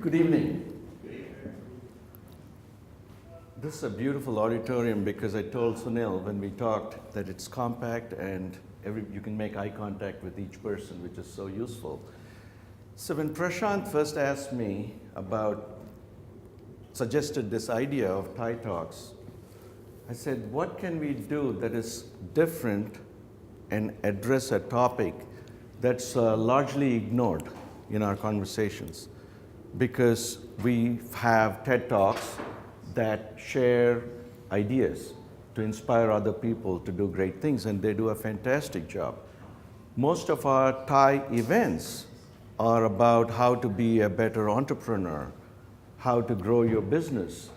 Good evening. This is a beautiful auditorium because I told Sunil when we talked that it's compact and you can make eye contact with each person, which is so useful. So when Prashant first asked me suggested this idea of TiE Talks, I said, what can we do that is different and address a topic that's largely ignored in our conversations? Because we have TED Talks that share ideas to inspire other people to do great things, and they do a fantastic job. Most of our TiE events are about how to be a better entrepreneur, how to grow your business,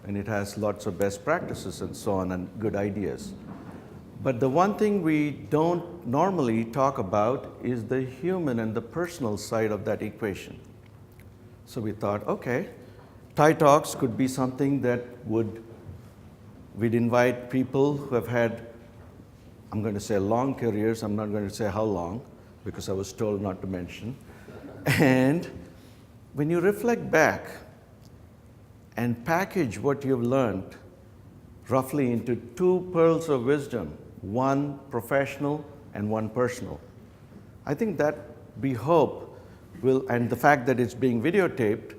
and it has lots of best practices and so on and good ideas. But the one thing we don't normally talk about is the human and the personal side of that equation. So we thought, okay, TiE Talks could be something that we'd invite people who have had, I'm going to say long careers, I'm not going to say how long, because I was told not to mention. And when you reflect back and package what you've learned roughly into two pearls of wisdom, one professional and one personal, I think that we hope will, and the fact that it's being videotaped,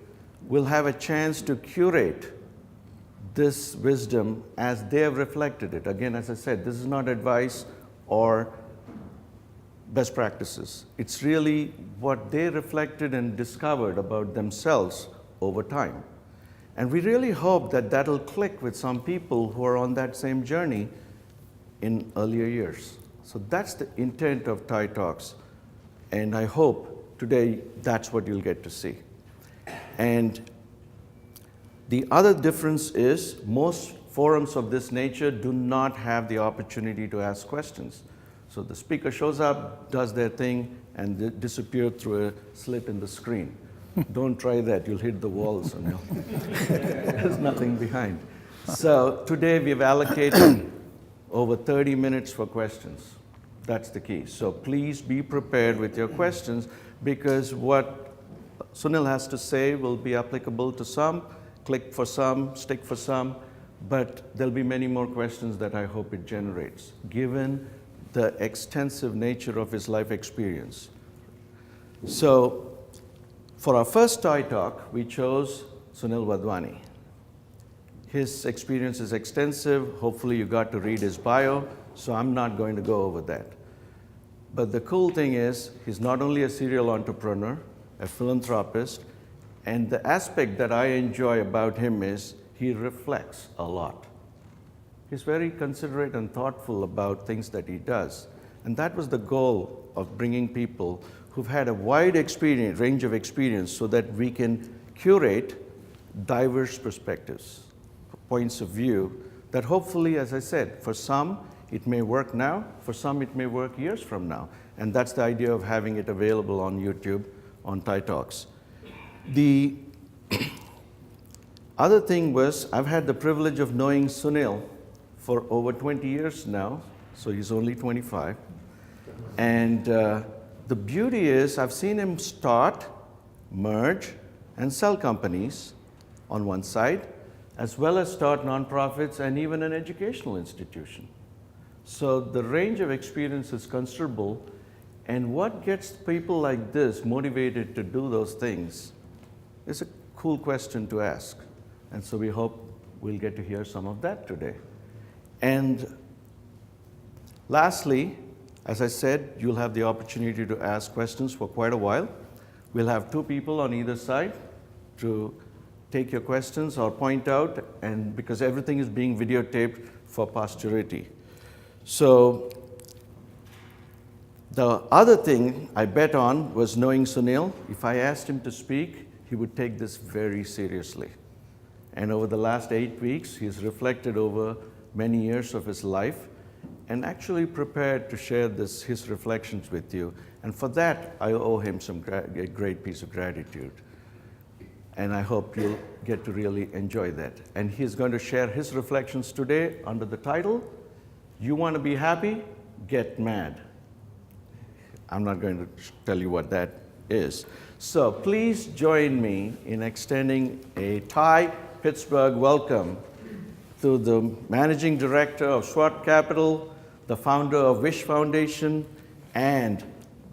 will have a chance to curate this wisdom as they have reflected it. Again, as I said, this is not advice or best practices. It's really what they reflected and discovered about themselves over time. And we really hope that that'll click with some people who are on that same journey in earlier years. So that's the intent of TiE Talks. And I hope today that's what you'll get to see. And the other difference is most forums of this nature do not have the opportunity to ask questions. So the speaker shows up, does their thing, and disappears through a slit in the screen. Don't try that, you'll hit the walls. There's nothing behind. So today we've allocated over 30 minutes for questions. That's the key. So please be prepared with your questions, because what Sunil has to say will be applicable to some, click for some, stick for some, but there'll be many more questions that I hope it generates, given the extensive nature of his life experience. So for our first TiE Talk, we chose Sunil Wadhwani. His experience is extensive. Hopefully you got to read his bio, so I'm not going to go over that. But the cool thing is, he's not only a serial entrepreneur, a philanthropist, and the aspect that I enjoy about him is he reflects a lot. He's very considerate and thoughtful about things that he does. And that was the goal of bringing people who've had a wide range of experience so that we can curate diverse perspectives, points of view that hopefully, as I said, for some, it may work now, for some it may work years from now. And that's the idea of having it available on YouTube, on TiE Talks. The other thing was, I've had the privilege of knowing Sunil for over 20 years now, so he's only 25. And the beauty is, I've seen him start, merge, and sell companies on one side, as well as start nonprofits and even an educational institution. So the range of experience is considerable, and what gets people like this motivated to do those things is a cool question to ask. And so we hope we'll get to hear some of that today. And lastly, as I said, you'll have the opportunity to ask questions for quite a while. We'll have two people on either side to take your questions or point out, and because everything is being videotaped for posterity. So the other thing I bet on was knowing Sunil. If I asked him to speak, he would take this very seriously. And over the last 8 weeks, he's reflected over many years of his life and actually prepared to share his reflections with you. And for that, I owe him a great piece of gratitude. And I hope you'll get to really enjoy that. And he's going to share his reflections today under the title, You Want to Be Happy? Get Mad. I'm not going to tell you what that is. So please join me in extending a TiE Pittsburgh welcome to the Managing Director of SWAT Capital, the founder of Wish Foundation, and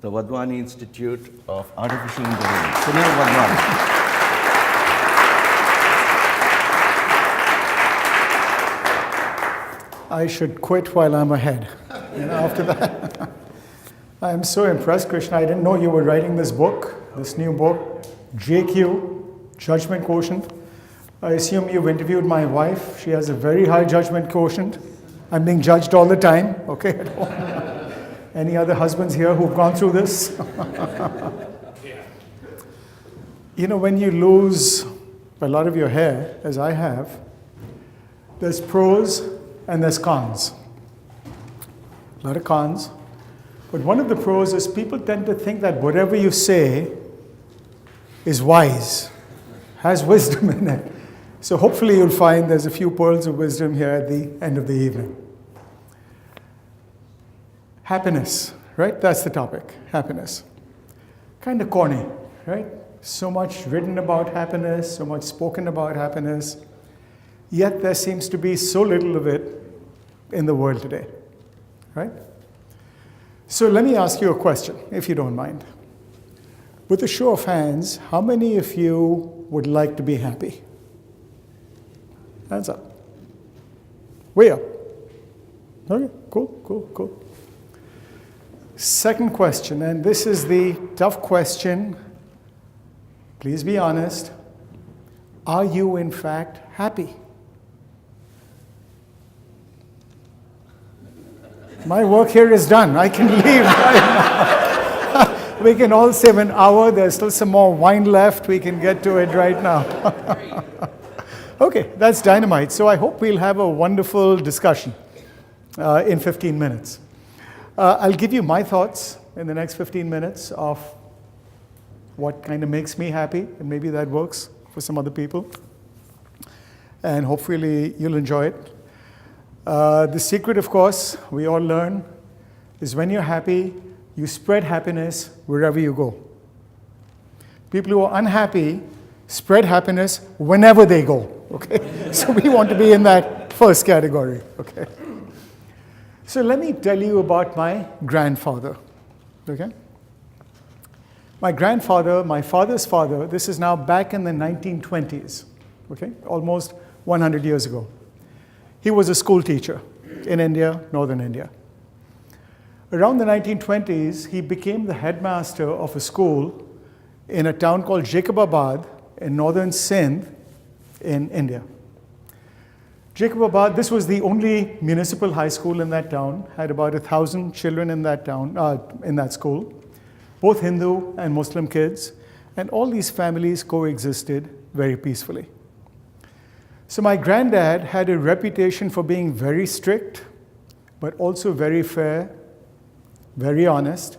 the Wadhwani Institute of Artificial Intelligence, Sunil Wadhwani. I should quit while I'm ahead. After that, I'm so impressed, Krishna. I didn't know you were writing this book, this new book, JQ, Judgment Quotient. I assume you've interviewed my wife. She has a very high judgment quotient. I'm being judged all the time, okay? Any other husbands here who've gone through this? You know, when you lose a lot of your hair, as I have, there's pros and there's cons. A lot of cons. But one of the pros is people tend to think that whatever you say is wise, has wisdom in it. So hopefully you'll find there's a few pearls of wisdom here at the end of the evening. Happiness, right? That's the topic, happiness. Kind of corny, right? So much written about happiness, so much spoken about happiness, yet there seems to be so little of it in the world today, right? So let me ask you a question, if you don't mind. With a show of hands, how many of you would like to be happy? Hands up. Way up. Okay, cool. Second question, and this is the tough question. Please be honest. Are you in fact happy? My work here is done. I can leave right now. We can all save an hour. There's still some more wine left. We can get to it right now. Okay, that's dynamite. So I hope we'll have a wonderful discussion in 15 minutes. I'll give you my thoughts in the next 15 minutes of what kind of makes me happy, and maybe that works for some other people. And hopefully you'll enjoy it. The secret, of course, we all learn, is when you're happy, you spread happiness wherever you go. People who are unhappy spread happiness whenever they go, okay? So we want to be in that first category, okay? So let me tell you about my grandfather, okay? My grandfather, my father's father, this is now back in the 1920s, okay? Almost 100 years ago. He was a school teacher in India, northern India. Around the 1920s, he became the headmaster of a school in a town called Jacobabad in northern Sindh in India. Jacobabad, this was the only municipal high school in that town, had about 1,000 children in that town, in that school, both Hindu and Muslim kids, and all these families coexisted very peacefully. So my granddad had a reputation for being very strict, but also very fair, very honest,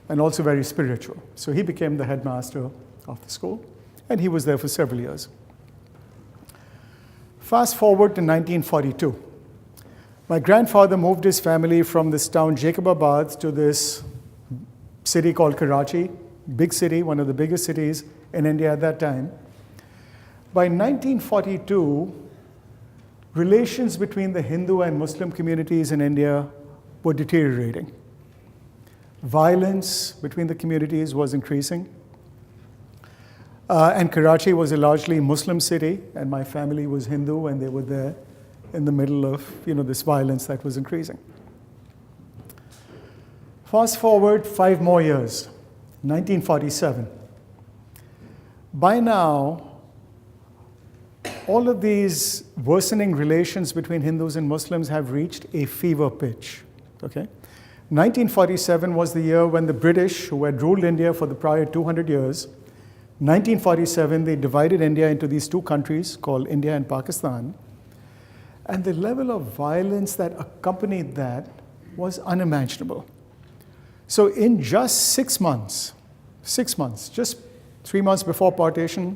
and also very spiritual. So he became the headmaster of the school, and he was there for several years. Fast forward to 1942. My grandfather moved his family from this town, Jacobabad, to this city called Karachi, big city, one of the biggest cities in India at that time. By 1942, relations between the Hindu and Muslim communities in India were deteriorating. Violence between the communities was increasing. And Karachi was a largely Muslim city, and my family was Hindu, and they were there in the middle of this violence that was increasing. Fast forward 5 more years, 1947. By now, all of these worsening relations between Hindus and Muslims have reached a fever pitch, okay? 1947 was the year when the British, who had ruled India for the prior 200 years, 1947, they divided India into these two countries called India and Pakistan. And the level of violence that accompanied that was unimaginable. So in just 6 months, just 3 months before partition,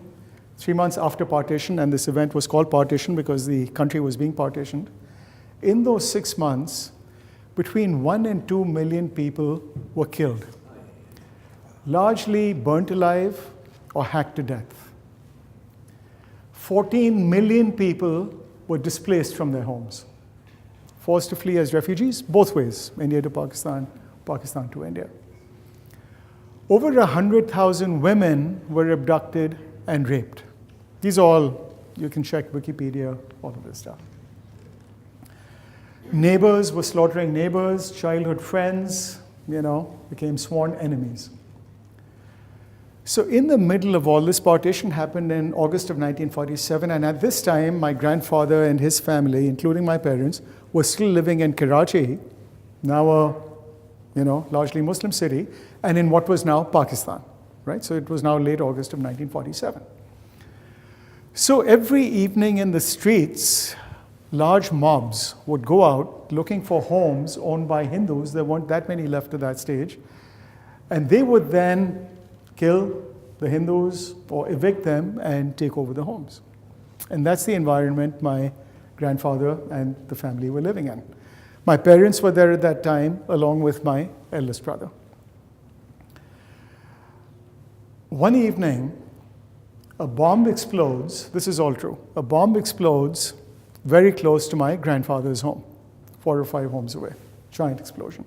3 months after partition, and this event was called partition because the country was being partitioned, in those 6 months, between 1 and 2 million people were killed. largely burnt alive or hacked to death. 14 million people were displaced from their homes, forced to flee as refugees, both ways, India to Pakistan, Pakistan to India. Over 100,000 women were abducted and raped. These all, you can check Wikipedia, all of this stuff. Neighbors were slaughtering neighbors, childhood friends, became sworn enemies. So in the middle of all this, partition happened in August of 1947, and at this time, my grandfather and his family, including my parents, were still living in Karachi, now a largely Muslim city, and in what was now Pakistan, right? So it was now late August of 1947. So every evening in the streets, large mobs would go out looking for homes owned by Hindus. There weren't that many left at that stage. And they would then kill the Hindus or evict them and take over the homes. And that's the environment my grandfather and the family were living in. My parents were there at that time, along with my eldest brother. One evening, a bomb explodes. This is all true. A bomb explodes very close to my grandfather's home, 4 or 5 homes away. Giant explosion.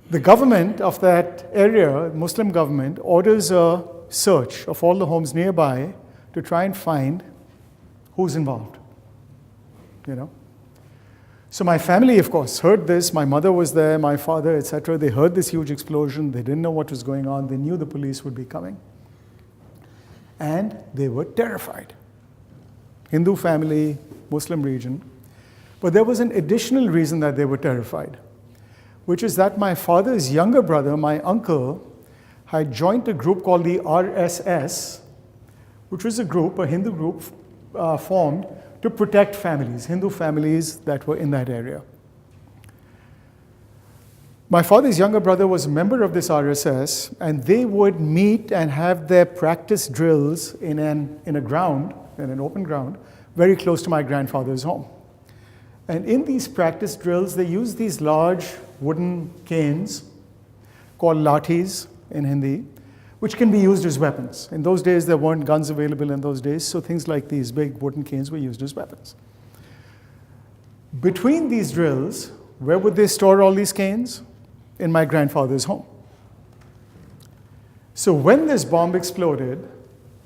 The government of that area, Muslim government, orders a search of all the homes nearby to try and find who's involved. So my family, of course, heard this. My mother was there, my father, etc. They heard this huge explosion. They didn't know what was going on. They knew the police would be coming. And they were terrified. Hindu family, Muslim region. But there was an additional reason that they were terrified, which is that my father's younger brother, my uncle, had joined a group called the RSS, which was a Hindu group formed to protect families, Hindu families that were in that area. My father's younger brother was a member of this RSS, and they would meet and have their practice drills in an open ground, very close to my grandfather's home. And in these practice drills, they used these large wooden canes called lathis in Hindi, which can be used as weapons. In those days, there weren't guns available in those days, so things like these big wooden canes were used as weapons. Between these drills, where would they store all these canes? In my grandfather's home. So when this bomb exploded,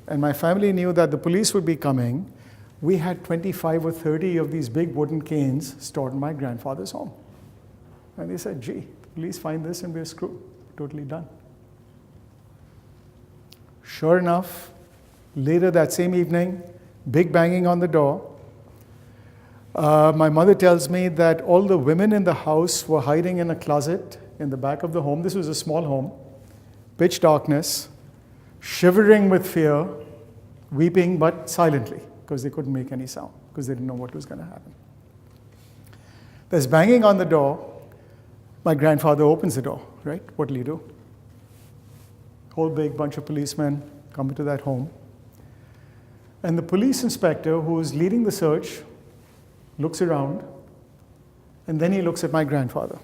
and my family knew that the police would be coming, we had 25 or 30 of these big wooden canes stored in my grandfather's home. And they said, gee, police find this and we're screwed. Totally done. Sure enough, later that same evening, big banging on the door. My mother tells me that all the women in the house were hiding in a closet in the back of the home. This was a small home, pitch darkness, shivering with fear, weeping but silently, because they couldn't make any sound, because they didn't know what was going to happen. There's banging on the door. My grandfather opens the door, right? What will you do? Whole big bunch of policemen come into that home. And the police inspector who is leading the search looks around, and then he looks at my grandfather.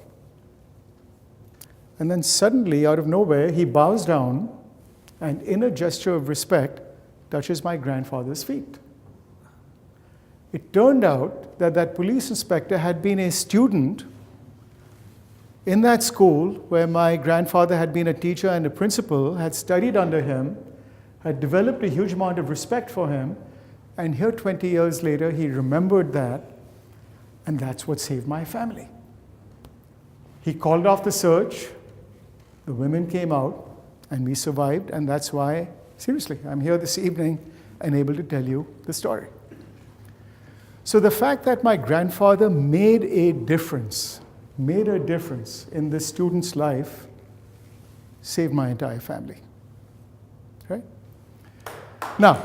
And then suddenly, out of nowhere, he bows down and, in a gesture of respect, touches my grandfather's feet. It turned out that that police inspector had been a student in that school where my grandfather had been a teacher and a principal, had studied under him, had developed a huge amount of respect for him, and here 20 years later, he remembered that, and that's what saved my family. He called off the search, the women came out, and we survived, and that's why, seriously, I'm here this evening and able to tell you the story. So the fact that my grandfather made a difference in this student's life saved my entire family. Right? Now,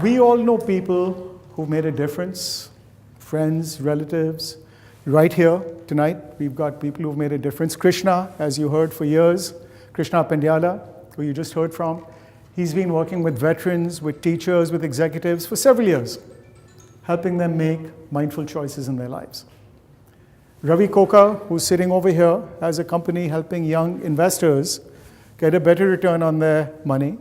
we all know people who've made a difference, friends, relatives. Right here tonight, we've got people who've made a difference. Krishna, as you heard for years, Krishna Pendyala, who you just heard from, he's been working with veterans, with teachers, with executives for several years, helping them make mindful choices in their lives. Ravi Koka, who's sitting over here, has a company helping young investors get a better return on their money.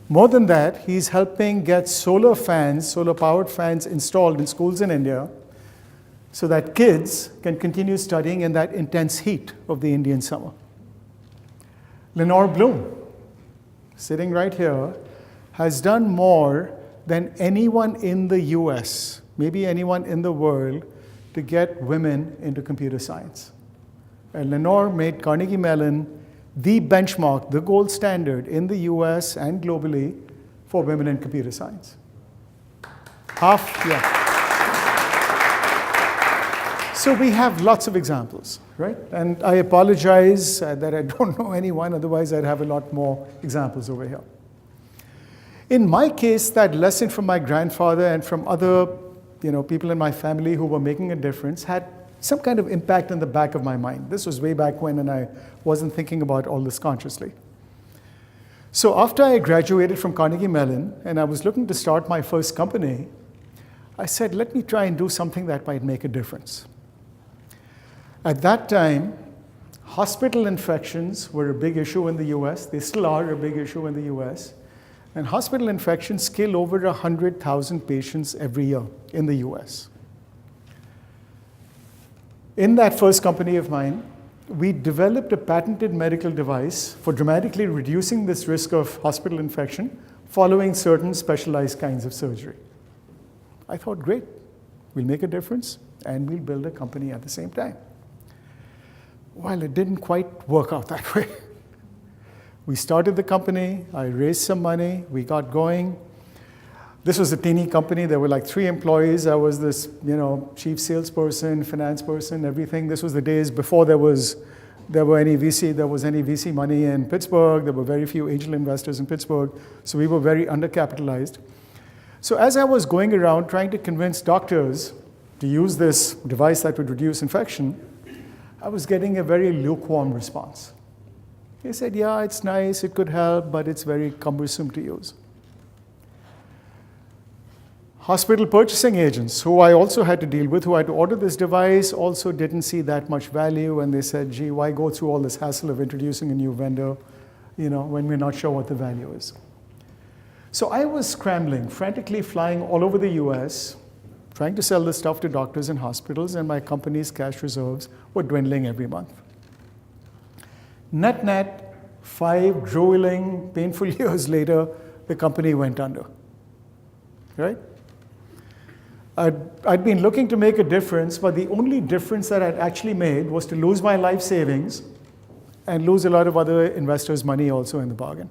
More than that, he's helping get solar fans, solar-powered fans installed in schools in India so that kids can continue studying in that intense heat of the Indian summer. Lenore Bloom, sitting right here, has done more than anyone in the US, maybe anyone in the world, to get women into computer science. And Lenore made Carnegie Mellon the benchmark, the gold standard in the US and globally for women in computer science. Yeah. So we have lots of examples, right? And I apologize that I don't know anyone, otherwise I'd have a lot more examples over here. In my case, that lesson from my grandfather and from other people in my family who were making a difference had some kind of impact in the back of my mind. This was way back when, and I wasn't thinking about all this consciously. So after I graduated from Carnegie Mellon, and I was looking to start my first company, I said, let me try and do something that might make a difference. At that time, hospital infections were a big issue in the US. They still are a big issue in the US. And hospital infections kill over 100,000 patients every year in the US. In that first company of mine, we developed a patented medical device for dramatically reducing this risk of hospital infection following certain specialized kinds of surgery. I thought, great, we'll make a difference and we'll build a company at the same time. Well, it didn't quite work out that way. We started the company, I raised some money, we got going. This was a teeny company, there were like 3 employees. I was this, chief salesperson, finance person, everything. This was the days before there was any VC money in Pittsburgh. There were very few angel investors in Pittsburgh, so we were very undercapitalized. So as I was going around trying to convince doctors to use this device that would reduce infection, I was getting a very lukewarm response. They said, yeah, it's nice, it could help, but it's very cumbersome to use. Hospital purchasing agents, who I also had to deal with, who had to order this device, also didn't see that much value, and they said, gee, why go through all this hassle of introducing a new vendor, when we're not sure what the value is. So I was scrambling, frantically flying all over the US, trying to sell this stuff to doctors and hospitals, and my company's cash reserves were dwindling every month. Net, 5 grueling, painful years later, the company went under, right? I'd been looking to make a difference, but the only difference that I'd actually made was to lose my life savings and lose a lot of other investors' money also in the bargain.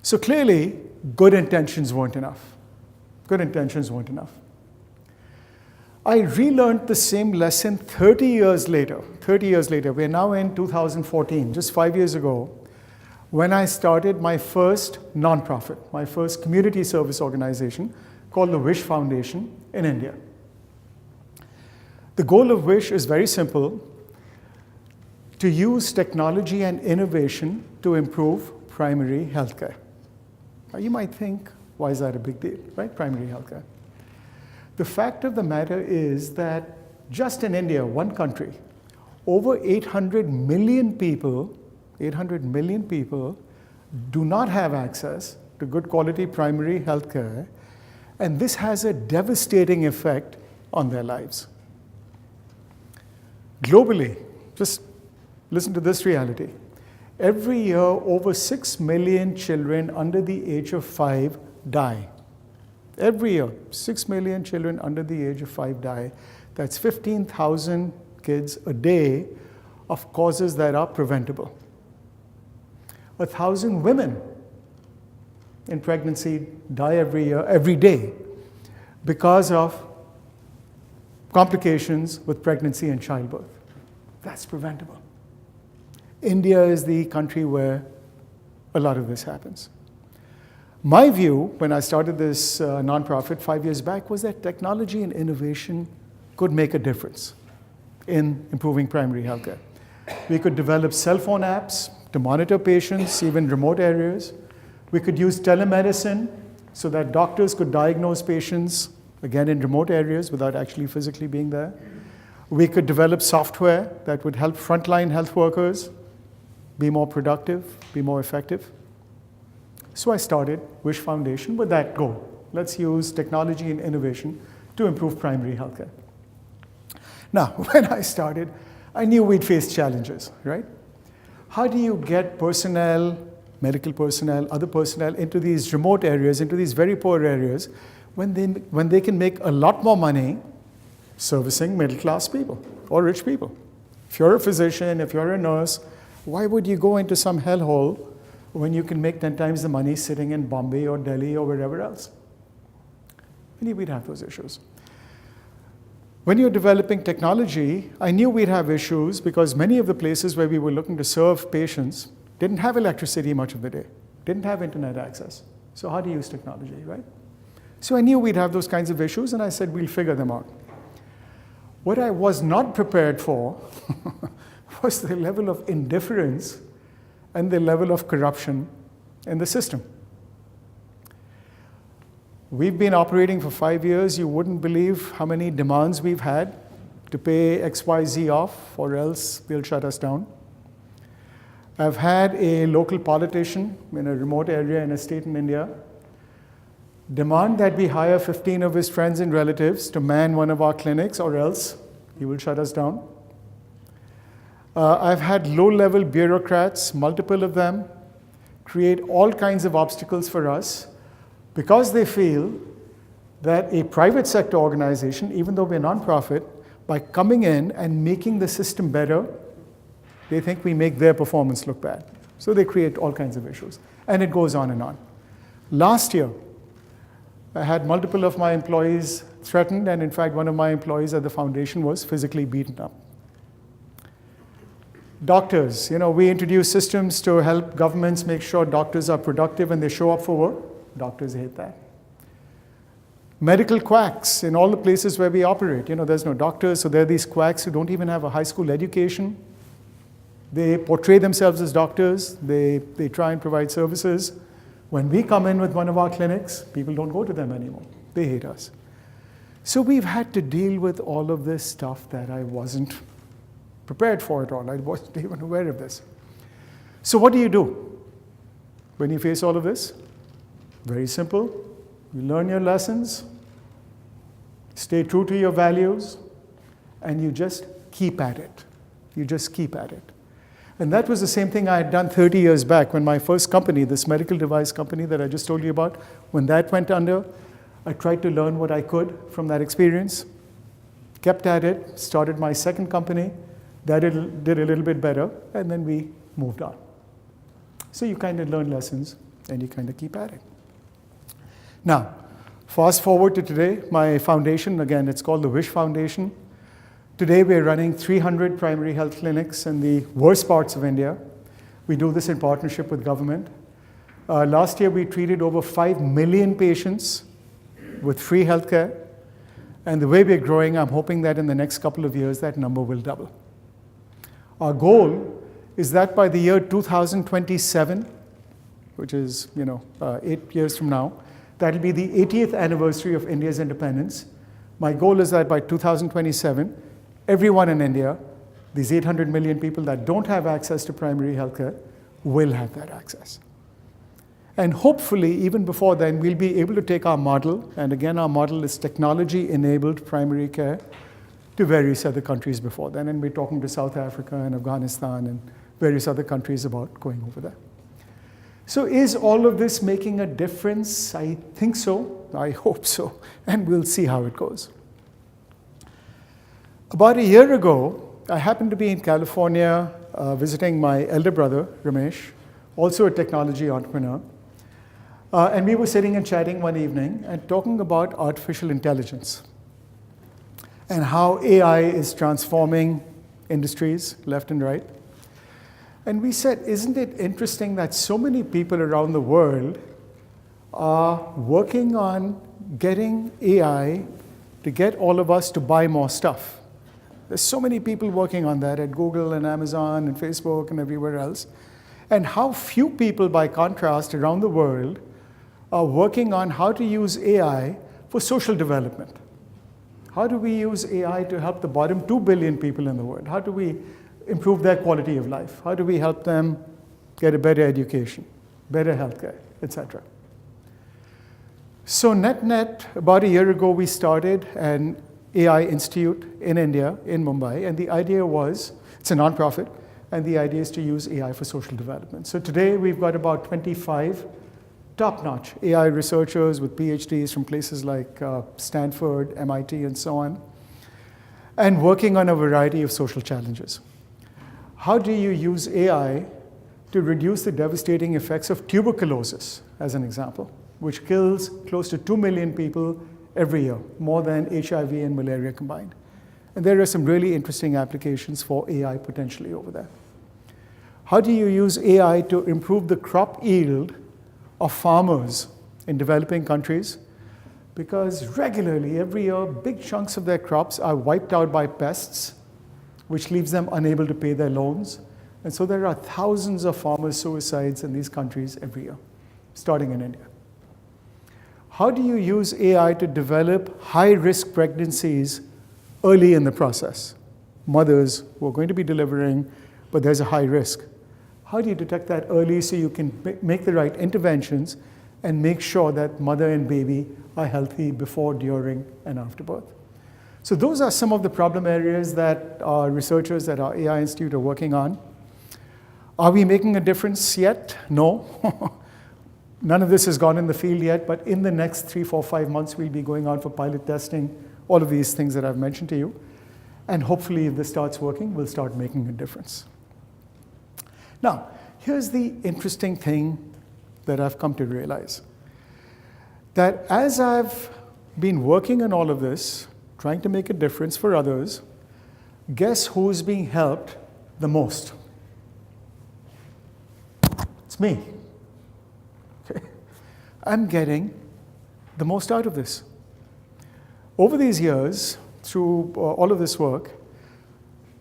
So clearly, good intentions weren't enough. Good intentions weren't enough. I relearned the same lesson 30 years later. We're now in 2014, just 5 years ago, when I started my first nonprofit, my first community service organization called the Wish Foundation in India. The goal of Wish is very simple: to use technology and innovation to improve primary healthcare. Now you might think, why is that a big deal, right? Primary healthcare. The fact of the matter is that just in India, one country, over 800 million people do not have access to good quality primary health care, and this has a devastating effect on their lives. Globally, just listen to this reality. Every year, over 6 million children under the age of 5 die. Every year, 6 million children under the age of 5 die. That's 15,000 kids a day of causes that are preventable. 1,000 women in pregnancy die every day because of complications with pregnancy and childbirth. That's preventable. India is the country where a lot of this happens. My view, when I started this nonprofit 5 years back, was that technology and innovation could make a difference in improving primary healthcare. We could develop cell phone apps to monitor patients, even remote areas. We could use telemedicine so that doctors could diagnose patients, again in remote areas, without actually physically being there. We could develop software that would help frontline health workers be more productive, be more effective. So I started Wish Foundation with that goal. Let's use technology and innovation to improve primary healthcare. Now, when I started, I knew we'd face challenges, right? How do you get personnel, medical personnel, other personnel into these remote areas, into these very poor areas, when they can make a lot more money servicing middle-class people or rich people? If you're a physician, if you're a nurse, why would you go into some hellhole when you can make 10 times the money sitting in Bombay or Delhi or wherever else? I knew we'd have those issues. When you're developing technology, I knew we'd have issues because many of the places where we were looking to serve patients didn't have electricity much of the day, didn't have internet access. So how do you use technology, right? So I knew we'd have those kinds of issues, and I said, we'll figure them out. What I was not prepared for was the level of indifference and the level of corruption in the system. We've been operating for 5 years. You wouldn't believe how many demands we've had to pay XYZ off, or else they'll shut us down. I've had a local politician in a remote area in a state in India demand that we hire 15 of his friends and relatives to man one of our clinics, or else he will shut us down. I've had low-level bureaucrats, multiple of them, create all kinds of obstacles for us because they feel that a private sector organization, even though we're nonprofit, by coming in and making the system better, they think we make their performance look bad. So they create all kinds of issues. And it goes on and on. Last year, I had multiple of my employees threatened, and in fact, one of my employees at the foundation was physically beaten up. Doctors, we introduce systems to help governments make sure doctors are productive and they show up for work. Doctors hate that. Medical quacks in all the places where we operate. There's no doctors, so there are these quacks who don't even have a high school education. They portray themselves as doctors. They try and provide services. When we come in with one of our clinics, people don't go to them anymore. They hate us. So we've had to deal with all of this stuff that I wasn't prepared for at all. I wasn't even aware of this. So what do you do when you face all of this? Very simple. You learn your lessons, stay true to your values, and you just keep at it. You just keep at it. And that was the same thing I had done 30 years back when my first company, this medical device company that I just told you about, when that went under, I tried to learn what I could from that experience, kept at it, started my second company, that did a little bit better, and then we moved on. So you kind of learn lessons, and you kind of keep at it. Now, fast forward to today, my foundation, again, it's called the Wish Foundation. Today, we're running 300 primary health clinics in the worst parts of India. We do this in partnership with government. Last year, we treated over 5 million patients with free healthcare. And the way we're growing, I'm hoping that in the next couple of years, that number will double. Our goal is that by the year 2027, which is 8 years from now, that'll be the 80th anniversary of India's independence. My goal is that by 2027, everyone in India, these 800 million people that don't have access to primary healthcare, will have that access. And hopefully, even before then, we'll be able to take our model, and again, our model is technology-enabled primary care, to various other countries before then. And we're talking to South Africa and Afghanistan and various other countries about going over there. So is all of this making a difference? I think so. I hope so. And we'll see how it goes. About a year ago, I happened to be in California visiting my elder brother, Ramesh, also a technology entrepreneur. And we were sitting and chatting one evening and talking about artificial intelligence and how AI is transforming industries left and right. And we said, isn't it interesting that so many people around the world are working on getting AI to get all of us to buy more stuff? There's so many people working on that at Google and Amazon and Facebook and everywhere else. And how few people, by contrast, around the world are working on how to use AI for social development. How do we use AI to help the bottom 2 billion people in the world? How do we improve their quality of life? How do we help them get a better education, better healthcare, etc.? So net, about a year ago, we started an AI institute in India, in Mumbai, and the idea was, it's a nonprofit, and the idea is to use AI for social development. So today, we've got about 25 top-notch AI researchers with PhDs from places like Stanford, MIT, and so on, and working on a variety of social challenges. How do you use AI to reduce the devastating effects of tuberculosis, as an example, which kills close to 2 million people every year, more than HIV and malaria combined? And there are some really interesting applications for AI potentially over there. How do you use AI to improve the crop yield of farmers in developing countries? Because regularly, every year, big chunks of their crops are wiped out by pests, which leaves them unable to pay their loans. And so there are thousands of farmer suicides in these countries every year, starting in India. How do you use AI to develop high-risk pregnancies early in the process? Mothers who are going to be delivering, but there's a high risk. How do you detect that early so you can make the right interventions and make sure that mother and baby are healthy before, during, and after birth? So those are some of the problem areas that our researchers at our AI Institute are working on. Are we making a difference yet? No. None of this has gone in the field yet, but in the next 3, 4, 5 months, we'll be going on for pilot testing, all of these things that I've mentioned to you. And hopefully, if this starts working, we'll start making a difference. Now, here's the interesting thing that I've come to realize. That as I've been working on all of this, trying to make a difference for others, guess who's being helped the most? It's me. Okay. I'm getting the most out of this. Over these years, through all of this work,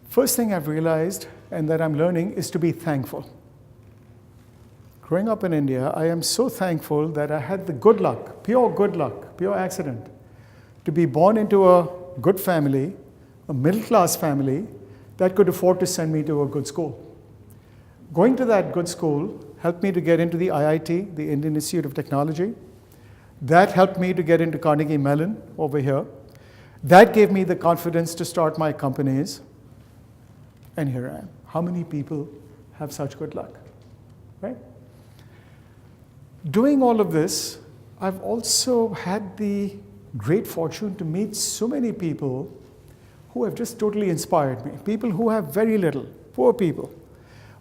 first thing I've realized and that I'm learning is to be thankful. Growing up in India, I am so thankful that I had the good luck, pure accident, to be born into a good family, a middle-class family that could afford to send me to a good school. Going to that good school helped me to get into the IIT, the Indian Institute of Technology. That helped me to get into Carnegie Mellon over here. That gave me the confidence to start my companies. And here I am. How many people have such good luck, right? Doing all of this, I've also had the great fortune to meet so many people who have just totally inspired me. People who have very little, poor people,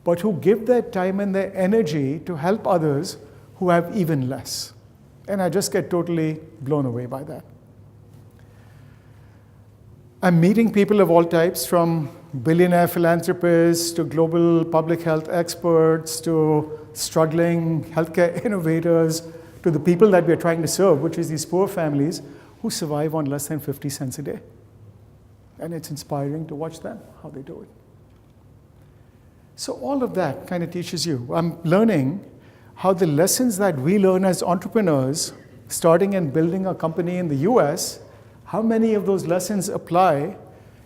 but who give their time and their energy to help others who have even less. And I just get totally blown away by that. I'm meeting people of all types, from billionaire philanthropists to global public health experts to struggling healthcare innovators to the people that we're trying to serve, which is these poor families who survive on less than 50 cents a day. And it's inspiring to watch them, how they do it. So all of that kind of teaches you. I'm learning how the lessons that we learn as entrepreneurs, starting and building a company in the US, how many of those lessons apply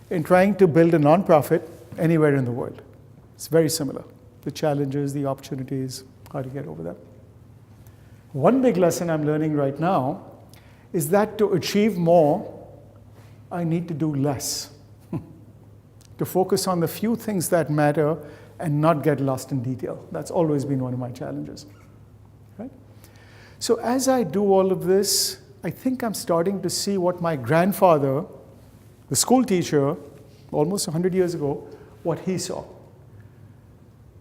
in trying to build a nonprofit anywhere in the world. It's very similar. The challenges, the opportunities, how to get over them. One big lesson I'm learning right now is that to achieve more, I need to do less. To focus on the few things that matter and not get lost in detail. That's always been one of my challenges. Right? So as I do all of this, I think I'm starting to see what my grandfather, the school teacher, almost 100 years ago, what he saw.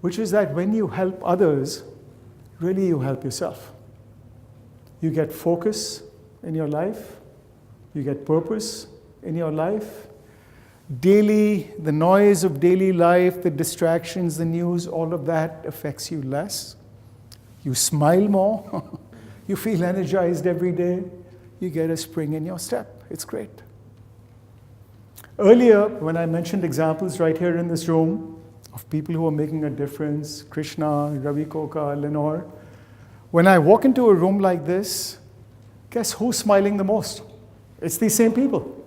Which is that when you help others, really you help yourself. You get focus in your life, you get purpose in your life. Daily, the noise of daily life, the distractions, the news, all of that affects you less. You smile more. You feel energized every day. You get a spring in your step. It's great. Earlier, when I mentioned examples right here in this room of people who are making a difference, Krishna, Ravi Koka, Lenore, when I walk into a room like this, guess who's smiling the most? It's these same people.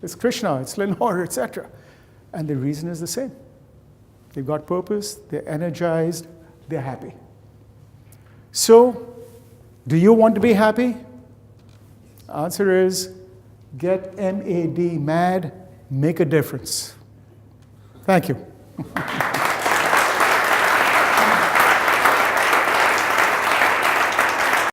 it's Krishna, it's Lenore, etc. And the reason is the same. They've got purpose, they're energized, they're happy. So, do you want to be happy? Answer is, get MAD, mad, make a difference. Thank you.